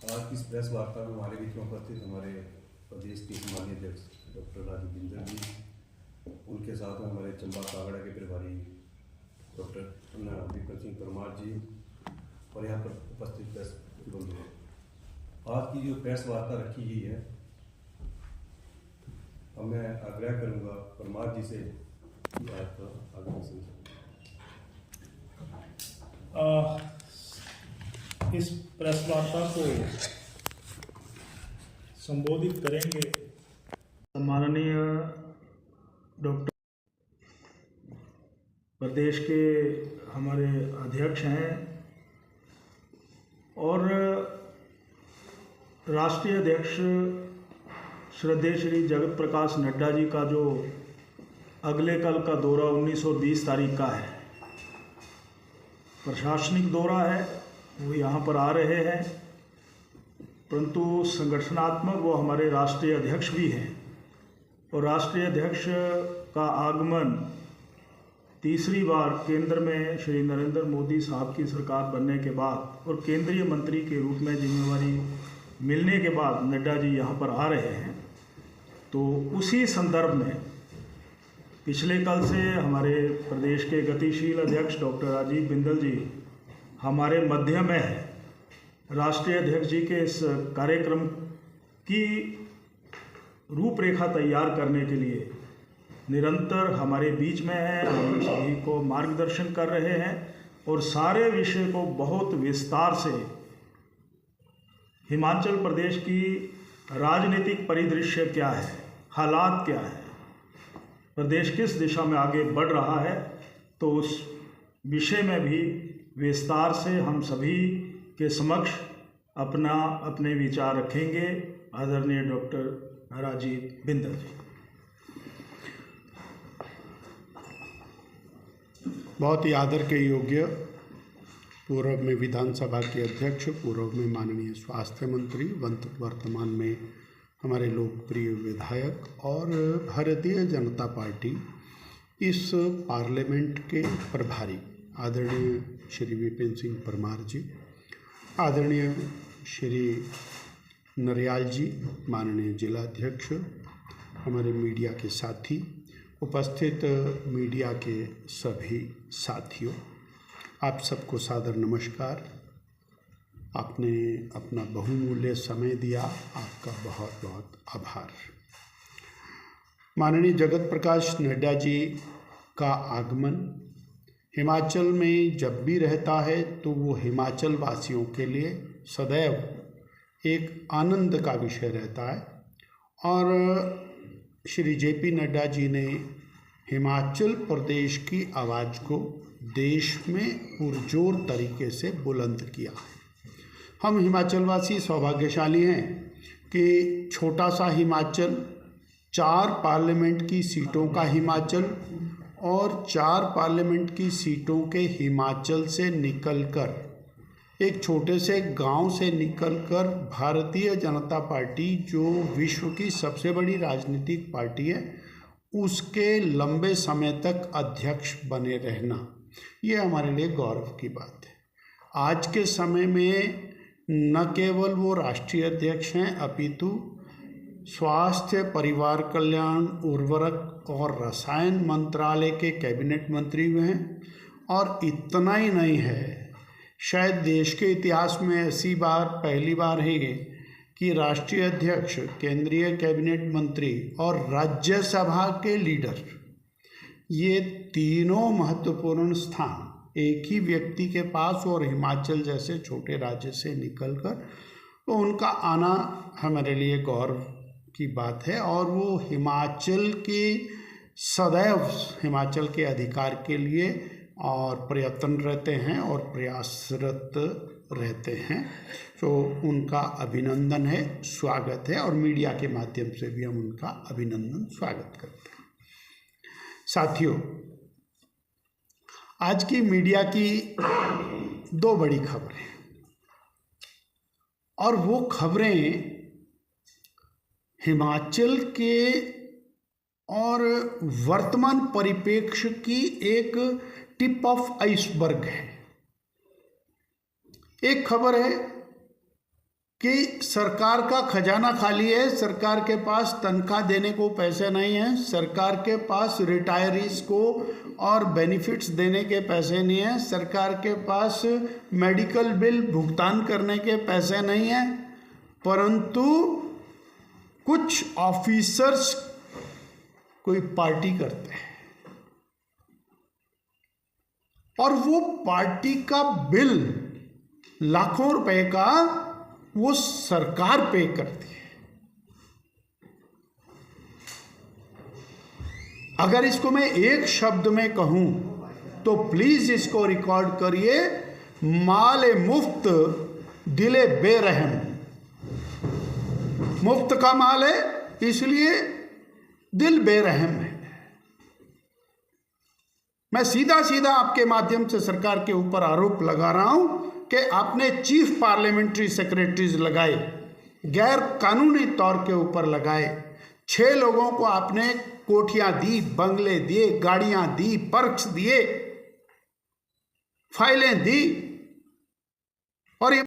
आज की इस प्रेस वार्ता में हमारे बीच में उपस्थित हमारे प्रदेश के सम्मानीय अध्यक्ष डॉक्टर राजीव बिंदल जी, उनके साथ में हमारे चंबा कागड़ा के प्रभारी डॉक्टर विपिन सिंह परमार जी और यहाँ पर उपस्थित प्रेस बंधु। आज की जो प्रेस वार्ता रखी गई है, अब मैं आग्रह करूँगा परमार जी से कि आप आगे समझें। इस प्रेस वार्ता को संबोधित करेंगे माननीय डॉक्टर प्रदेश के हमारे अध्यक्ष हैं और राष्ट्रीय अध्यक्ष श्रद्धेय श्री जगत प्रकाश नड्डा जी का जो अगले कल का दौरा 19 और 20 तारीख का है, प्रशासनिक दौरा है, वो यहाँ पर आ रहे हैं, परंतु संगठनात्मक वो हमारे राष्ट्रीय अध्यक्ष भी हैं और राष्ट्रीय अध्यक्ष का आगमन तीसरी बार केंद्र में श्री नरेंद्र मोदी साहब की सरकार बनने के बाद और केंद्रीय मंत्री के रूप में जिम्मेवारी मिलने के बाद नड्डा जी यहाँ पर आ रहे हैं। तो उसी संदर्भ में पिछले कल से हमारे प्रदेश के गतिशील अध्यक्ष डॉक्टर राजीव बिंदल जी हमारे मध्य में है। राष्ट्रीय अध्यक्ष जी के इस कार्यक्रम की रूपरेखा तैयार करने के लिए निरंतर हमारे बीच में है, हम सभी को मार्गदर्शन कर रहे हैं और सारे विषय को बहुत विस्तार से हिमाचल प्रदेश की राजनीतिक परिदृश्य क्या है, हालात क्या है, प्रदेश किस दिशा में आगे बढ़ रहा है, तो उस विषय में भी विस्तार से हम सभी के समक्ष अपने विचार रखेंगे। आदरणीय डॉक्टर राजीव बिंदल जी। बहुत ही आदर के योग्य पूर्व में विधानसभा के अध्यक्ष, पूर्व में माननीय स्वास्थ्य मंत्री, वर्तमान में हमारे लोकप्रिय विधायक और भारतीय जनता पार्टी इस पार्लियामेंट के प्रभारी आदरणीय श्री विपिन सिंह परमार जी, आदरणीय श्री नरियाल जी, माननीय जिलाध्यक्ष, हमारे मीडिया के साथी, उपस्थित मीडिया के सभी साथियों, आप सबको सादर नमस्कार। आपने अपना बहुमूल्य समय दिया, आपका बहुत बहुत आभार। माननीय जगत प्रकाश नड्डा जी का आगमन हिमाचल में जब भी रहता है तो वो हिमाचल वासियों के लिए सदैव एक आनंद का विषय रहता है और श्री जेपी नड्डा जी ने हिमाचल प्रदेश की आवाज़ को देश में पुरजोर तरीके से बुलंद किया है। हम हिमाचलवासी सौभाग्यशाली हैं कि छोटा सा हिमाचल, 4 पार्लियामेंट की सीटों का हिमाचल और 4 पार्लियामेंट की सीटों के हिमाचल से निकलकर, एक छोटे से गांव से निकलकर भारतीय जनता पार्टी जो विश्व की सबसे बड़ी राजनीतिक पार्टी है, उसके लंबे समय तक अध्यक्ष बने रहना, ये हमारे लिए गौरव की बात है। आज के समय में न केवल वो राष्ट्रीय अध्यक्ष हैं, अपितु स्वास्थ्य, परिवार कल्याण, उर्वरक और रसायन मंत्रालय के कैबिनेट मंत्री हुए हैं। और इतना ही नहीं है, शायद देश के इतिहास में ऐसी पहली बार है कि राष्ट्रीय अध्यक्ष, केंद्रीय कैबिनेट मंत्री और राज्यसभा के लीडर, ये तीनों महत्वपूर्ण स्थान एक ही व्यक्ति के पास, और हिमाचल जैसे छोटे राज्य से निकलकर तो उनका आना हमारे लिए गौरव की बात है। और वो हिमाचल के सदैव हिमाचल के अधिकार के लिए और प्रयत्न रहते हैं और प्रयासरत रहते हैं, तो उनका अभिनंदन है, स्वागत है और मीडिया के माध्यम से भी हम उनका अभिनंदन स्वागत करते हैं। साथियों, आज की मीडिया की 2 बड़ी खबरें, और वो खबरें हिमाचल के और वर्तमान परिप्रेक्ष्य की एक टिप ऑफ आइसबर्ग है। एक खबर है कि सरकार का खजाना खाली है, सरकार के पास तनख्वाह देने को पैसे नहीं है, सरकार के पास रिटायरीज को और बेनिफिट्स देने के पैसे नहीं है, सरकार के पास मेडिकल बिल भुगतान करने के पैसे नहीं है, परंतु कुछ ऑफिसर्स कोई पार्टी करते हैं और वो पार्टी का बिल लाखों रुपए का वो सरकार पे करती है। अगर इसको मैं एक शब्द में कहूं तो प्लीज इसको रिकॉर्ड करिए, माल मुफ्त दिले बेरहम। मुफ्त का माल है इसलिए दिल बेरहम है। मैं सीधा सीधा आपके माध्यम से सरकार के ऊपर आरोप लगा रहा हूं कि आपने चीफ पार्लियामेंट्री सेक्रेटरीज लगाए, गैर कानूनी तौर के ऊपर लगाए। 6 लोगों को आपने कोठियां दी, बंगले दिए, गाड़ियां दी, पर्क्स दिए, फाइलें दी और ये